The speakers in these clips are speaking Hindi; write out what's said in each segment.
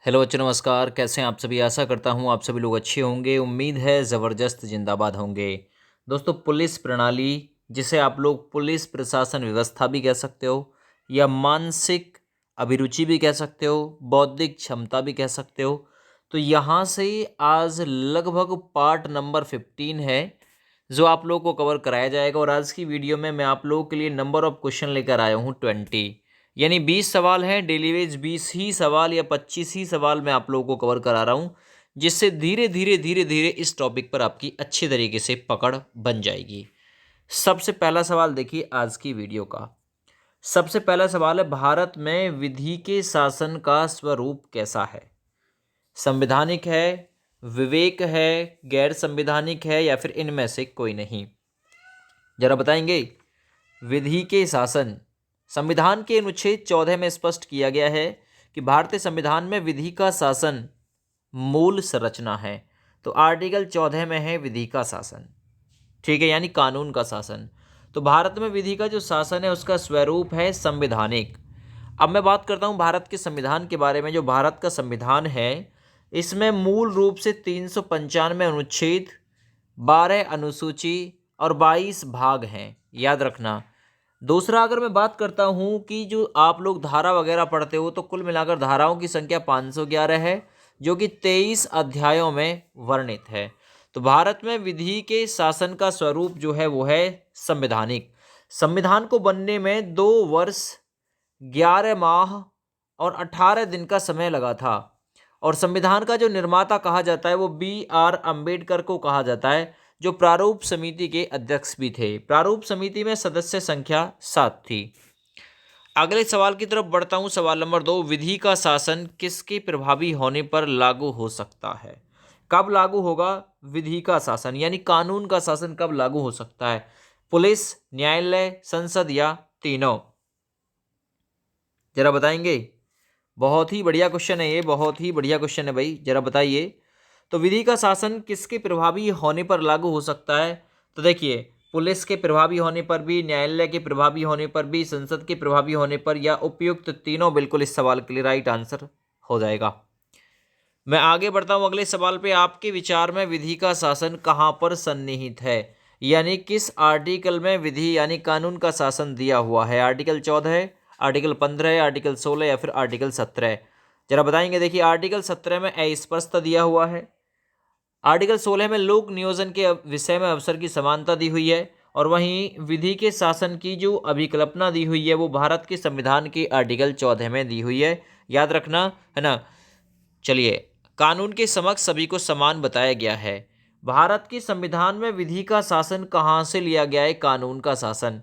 हेलो बच्चों, नमस्कार। कैसे हैं आप सभी? आशा करता हूं आप सभी लोग अच्छे होंगे। उम्मीद है ज़बरदस्त जिंदाबाद होंगे। दोस्तों, पुलिस प्रणाली, जिसे आप लोग पुलिस प्रशासन व्यवस्था भी कह सकते हो या मानसिक अभिरुचि भी कह सकते हो, बौद्धिक क्षमता भी कह सकते हो। तो यहाँ से आज लगभग पार्ट नंबर 15 है जो आप लोगों को कवर कराया जाएगा। और आज की वीडियो में मैं आप लोगों के लिए नंबर ऑफ क्वेश्चन लेकर आया हूँ 20, यानी 20 सवाल हैं। डेली वेज 20 ही सवाल या 25 ही सवाल मैं आप लोगों को कवर करा रहा हूँ, जिससे धीरे धीरे धीरे धीरे इस टॉपिक पर आपकी अच्छी तरीके से पकड़ बन जाएगी। सबसे पहला सवाल देखिए आज की वीडियो का। सबसे पहला सवाल है, भारत में विधि के शासन का स्वरूप कैसा है? संवैधानिक है, विवेक है, गैर संवैधानिक है, या फिर इनमें से कोई नहीं? जरा बताएंगे। विधि के शासन, संविधान के अनुच्छेद 14 में स्पष्ट किया गया है कि भारतीय संविधान में विधि का शासन मूल संरचना है। तो आर्टिकल 14 में है विधि का शासन, ठीक है, यानी कानून का शासन। तो भारत में विधि का जो शासन है उसका स्वरूप है संवैधानिक। अब मैं बात करता हूं भारत के संविधान के बारे में। जो भारत का संविधान है इसमें मूल रूप से 395 अनुच्छेद, 12 अनुसूची और 22 भाग हैं, याद रखना। दूसरा, अगर मैं बात करता हूं कि जो आप लोग धारा वगैरह पढ़ते हो, तो कुल मिलाकर धाराओं की संख्या 511 है, जो कि 23 अध्यायों में वर्णित है। तो भारत में विधि के शासन का स्वरूप जो है वो है संवैधानिक। संविधान को बनने में 2 वर्ष, 11 माह और 18 दिन का समय लगा था। और संविधान का जो निर्माता कहा जाता है वो B.R. अम्बेडकर को कहा जाता है, जो प्रारूप समिति के अध्यक्ष भी थे। प्रारूप समिति में सदस्य संख्या 7 थी। अगले सवाल की तरफ बढ़ता हूं। सवाल नंबर 2, विधि का शासन किसके प्रभावी होने पर लागू हो सकता है? कब लागू होगा विधि का शासन, यानी कानून का शासन कब लागू हो सकता है? पुलिस, न्यायालय, संसद या तीनों? जरा बताएंगे। बहुत ही बढ़िया क्वेश्चन है ये, बहुत ही बढ़िया क्वेश्चन है भाई, जरा बताइए। तो विधि का शासन किसके प्रभावी होने पर लागू हो सकता है? तो देखिए, पुलिस के प्रभावी होने पर भी, न्यायालय के प्रभावी होने पर भी, संसद के प्रभावी होने पर, या उपयुक्त तीनों बिल्कुल इस सवाल के लिए राइट आंसर हो जाएगा। मैं आगे बढ़ता हूं अगले सवाल पे। आपके विचार में विधि का शासन कहां पर सन्निहित है, यानी किस आर्टिकल में विधि यानी कानून का शासन दिया हुआ है? आर्टिकल 14, आर्टिकल 15, आर्टिकल 16 या फिर आर्टिकल 17? जरा बताएंगे। देखिए, आर्टिकल 17 में अस्पष्टता दिया हुआ है। आर्टिकल 16 में लोक नियोजन के विषय में अवसर की समानता दी हुई है। और वहीं विधि के शासन की जो अभिकल्पना दी हुई है वो भारत के संविधान के आर्टिकल 14 में दी हुई है, याद रखना है ना। चलिए, कानून के समक्ष सभी को समान बताया गया है। भारत के संविधान में विधि का शासन कहाँ से लिया गया है? कानून का शासन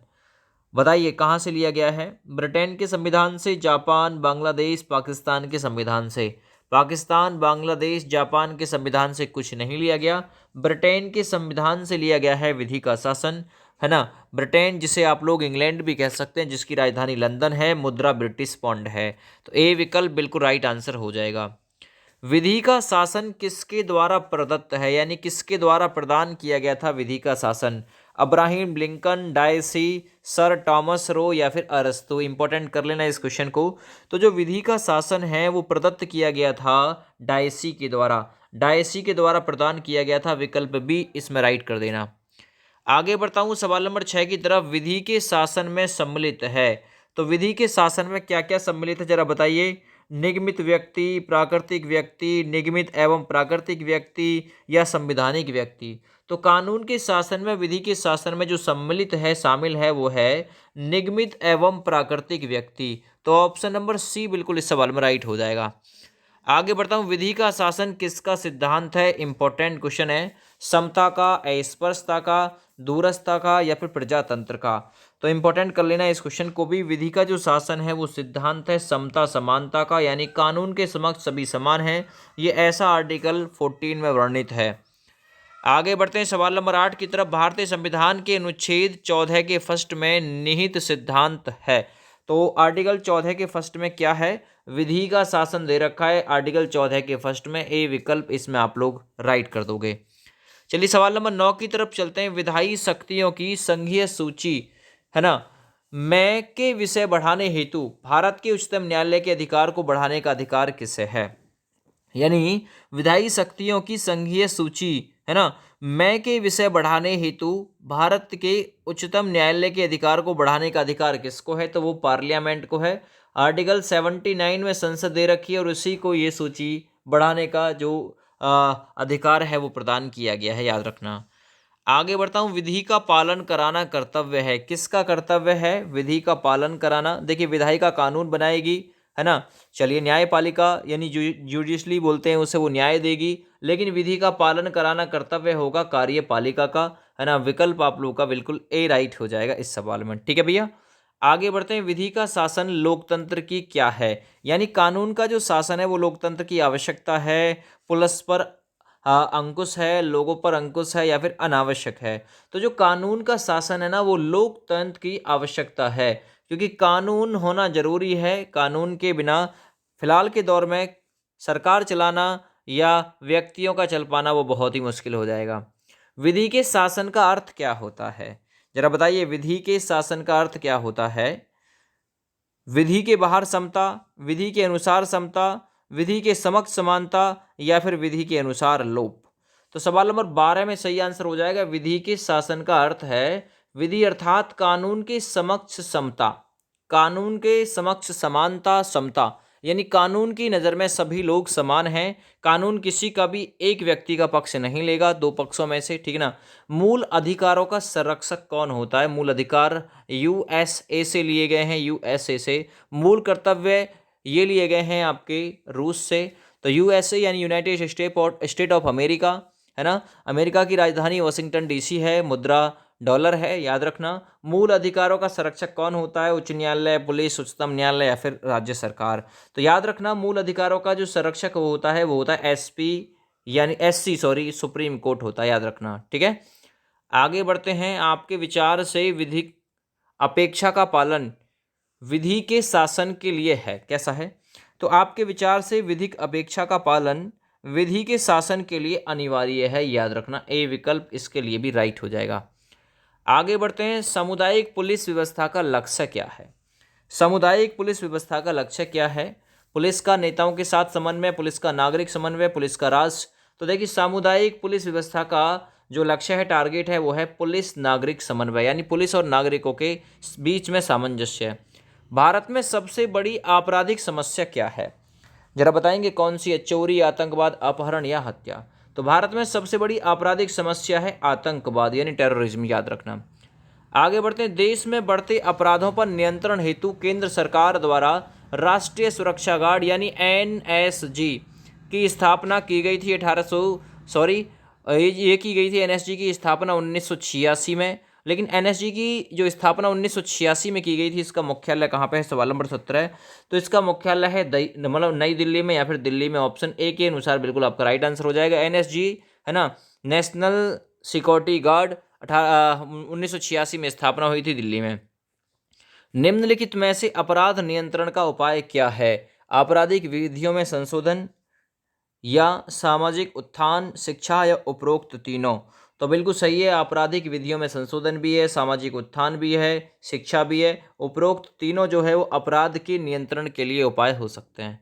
बताइए कहाँ से लिया गया है? ब्रिटेन के संविधान से, जापान, बांग्लादेश, पाकिस्तान के संविधान से? पाकिस्तान, बांग्लादेश, जापान के संविधान से कुछ नहीं लिया गया। ब्रिटेन के संविधान से लिया गया है विधि का शासन, है ना। ब्रिटेन, जिसे आप लोग इंग्लैंड भी कह सकते हैं, जिसकी राजधानी लंदन है, मुद्रा ब्रिटिश पाउंड है। तो ए विकल्प बिल्कुल राइट आंसर हो जाएगा। विधि का शासन किसके द्वारा प्रदत्त है, यानी किसके द्वारा प्रदान किया गया था विधि का शासन? Abraham Lincoln, Dicey, sir Thomas Roe या फिर अरस्तु? इंपॉर्टेंट कर लेना इस क्वेश्चन को। तो जो विधि का शासन है वो प्रदत्त किया गया था डायसी के द्वारा। डायसी के द्वारा प्रदान किया गया था, विकल्प बी इसमें राइट कर देना। आगे बढ़ता हूं सवाल नंबर 6 की तरफ। विधि के शासन में सम्मिलित है, तो विधि के शासन में क्या क्या सम्मिलित है जरा बताइए। निगमित व्यक्ति, प्राकृतिक व्यक्ति, निगमित एवं प्राकृतिक व्यक्ति या संवैधानिक व्यक्ति? तो कानून के शासन में, विधि के शासन में जो सम्मिलित है, शामिल है, वो है निगमित एवं प्राकृतिक व्यक्ति। तो ऑप्शन नंबर सी बिल्कुल इस सवाल में राइट हो जाएगा। आगे बढ़ता हूं। विधि का शासन किसका सिद्धांत है? इंपॉर्टेंट क्वेश्चन है। समता का, अस्पृश्यता का, दूरस्थता का या फिर प्रजातंत्र का? तो इंपॉर्टेंट कर लेना इस क्वेश्चन को भी। विधि का जो शासन है वो सिद्धांत है समता समानता का, यानी कानून के समक्ष सभी समान हैं। ये ऐसा आर्टिकल 14 में वर्णित है। आगे बढ़ते हैं सवाल नंबर 8 की तरफ। भारतीय संविधान के अनुच्छेद 14 के फर्स्ट में निहित सिद्धांत है। तो आर्टिकल 14 के फर्स्ट में क्या है? विधि का शासन दे रखा है आर्टिकल 14 के फर्स्ट में। ए विकल्प इसमें आप लोग राइट कर दोगे। चलिए सवाल नंबर 9 की तरफ चलते हैं। विधायी शक्तियों की संघीय सूची, है ना, मैं के विषय बढ़ाने हेतु भारत के उच्चतम न्यायालय के अधिकार को बढ़ाने का अधिकार किसे है? यानी विधायी शक्तियों की संघीय सूची, है ना, मैं के विषय बढ़ाने हेतु भारत के उच्चतम न्यायालय के अधिकार को बढ़ाने का अधिकार किसको है? तो वो पार्लियामेंट को है। आर्टिकल 79 में संसद दे रखी है और उसी को ये सूची बढ़ाने का जो अधिकार है वो प्रदान किया गया है, याद रखना। आगे बढ़ता हूँ। विधि का पालन कराना कर्तव्य है। किसका कर्तव्य है? विधि का पालन कराना। देखिए, विधायिका कानून बनाएगी, है ना। चलिए, न्यायपालिका यानी जुडिशली बोलते हैं उसे, वो न्याय देगी, लेकिन विधि का पालन कराना कर्तव्य होगा कार्यपालिका का, है ना। विकल्प आप लोगों का बिल्कुल ए राइट हो जाएगा इस सवाल में। ठीक है भैया, आगे बढ़ते हैं। विधि का शासन लोकतंत्र की क्या है? यानी कानून का जो शासन है वो लोकतंत्र की आवश्यकता है। पुलिस पर अंकुश है, लोगों पर अंकुश है, या फिर अनावश्यक है? तो जो कानून का शासन है ना, वो लोकतंत्र की आवश्यकता है, क्योंकि कानून होना जरूरी है। कानून के बिना फिलहाल के दौर में सरकार चलाना या व्यक्तियों का चल पाना वो बहुत ही मुश्किल हो जाएगा। विधि के शासन का अर्थ क्या होता है? जरा बताइए, विधि के शासन का अर्थ क्या होता है? विधि के बाहर समता, विधि के अनुसार समता, विधि के समक्ष समानता, या फिर विधि के अनुसार लोप? तो सवाल नंबर 12 में सही आंसर हो जाएगा, विधि के शासन का अर्थ है विधि अर्थात कानून के समक्ष समता, कानून के समक्ष समानता, समता, यानी कानून की नज़र में सभी लोग समान हैं। कानून किसी का भी एक व्यक्ति का पक्ष नहीं लेगा, दो पक्षों में से, ठीक है ना। मूल अधिकारों का संरक्षक कौन होता है? मूल अधिकार यूएसए से लिए गए हैं, यूएसए से। मूल कर्तव्य ये लिए गए हैं आपके रूस से। तो यूएसए यानी यूनाइटेड स्टेट ऑफ अमेरिका, है ना। अमेरिका की राजधानी वाशिंगटन डीसी है, मुद्रा डॉलर है, याद रखना। मूल अधिकारों का संरक्षक कौन होता है? उच्च न्यायालय, पुलिस, उच्चतम न्यायालय, या फिर राज्य सरकार? तो याद रखना, मूल अधिकारों का जो संरक्षक होता है वो होता है एसपी, यानी एससी, सॉरी, सुप्रीम कोर्ट होता है, याद रखना। ठीक है, आगे बढ़ते हैं। आपके विचार से विधिक अपेक्षा का पालन विधि के शासन के लिए है, कैसा है? तो आपके विचार से विधिक अपेक्षा का पालन विधि के शासन के लिए अनिवार्य है, याद रखना। ए विकल्प इसके लिए भी राइट हो जाएगा। आगे बढ़ते हैं। सामुदायिक पुलिस व्यवस्था का लक्ष्य क्या है? सामुदायिक पुलिस व्यवस्था का लक्ष्य क्या है? पुलिस का नेताओं के साथ समन्वय, पुलिस का नागरिक समन्वय, पुलिस का राष्ट्र? तो देखिए, सामुदायिक पुलिस व्यवस्था का जो लक्ष्य है, टारगेट है, वो है पुलिस नागरिक समन्वय, यानी पुलिस और नागरिकों के बीच में सामंजस्य। भारत में सबसे बड़ी आपराधिक समस्या क्या है? जरा बताएंगे कौन सी है? चोरी, आतंकवाद, अपहरण या हत्या? तो भारत में सबसे बड़ी आपराधिक समस्या है आतंकवाद, यानी टेररिज्म, याद रखना। आगे बढ़ते हैं। देश में बढ़ते अपराधों पर नियंत्रण हेतु केंद्र सरकार द्वारा राष्ट्रीय सुरक्षा गार्ड यानी एनएसजी की स्थापना की गई थी 1800 सॉरी ये की गई थी। एनएसजी की स्थापना 1986 में, लेकिन एनएसजी की जो स्थापना 1986 में की गई थी, इसका मुख्यालय कहाँ पे है? सवाल नंबर 17 है। तो इसका मुख्यालय है मतलब नई दिल्ली में या फिर दिल्ली में। ऑप्शन ए के अनुसार बिल्कुल आपका राइट आंसर हो जाएगा। एनएसजी, है ना, नेशनल सिक्योरिटी गार्ड, 1986 में स्थापना हुई थी दिल्ली में। निम्नलिखित में से अपराध नियंत्रण का उपाय क्या है? आपराधिक विधियों में संशोधन, या सामाजिक उत्थान, शिक्षा, या उपरोक्त तीनों? तो बिल्कुल सही है, आपराधिक विधियों में संशोधन भी है, सामाजिक उत्थान भी है, शिक्षा भी है। उपरोक्त तीनों जो है वो अपराध के नियंत्रण के लिए उपाय हो सकते हैं।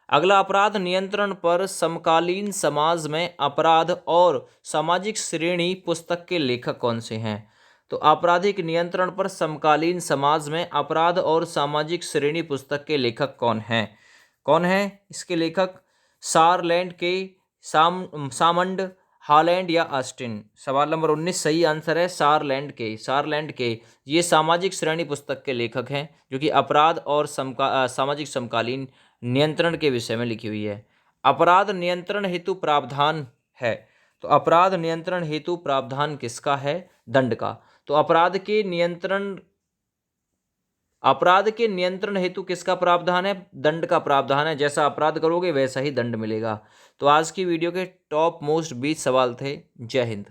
अगला, अपराध नियंत्रण पर समकालीन समाज में अपराध और सामाजिक श्रेणी पुस्तक के लेखक कौन से हैं? तो आपराधिक नियंत्रण पर समकालीन समाज में अपराध और सामाजिक श्रेणी पुस्तक के लेखक कौन हैं? कौन है इसके लेखक? सारलैंड के, सामंड, हॉलैंड, या ऑस्टिन? सवाल नंबर 19 सही आंसर है, सारलैंड के। सारलैंड के ये सामाजिक श्रेणी पुस्तक के लेखक हैं, जो कि अपराध और सामाजिक समकालीन नियंत्रण के विषय में लिखी हुई है। अपराध नियंत्रण हेतु प्रावधान है, तो अपराध नियंत्रण हेतु प्रावधान किसका है? दंड का। तो अपराध के नियंत्रण हेतु किसका प्रावधान है? दंड का प्रावधान है। जैसा अपराध करोगे वैसा ही दंड मिलेगा। तो आज की वीडियो के टॉप मोस्ट 20 सवाल थे। जय हिंद।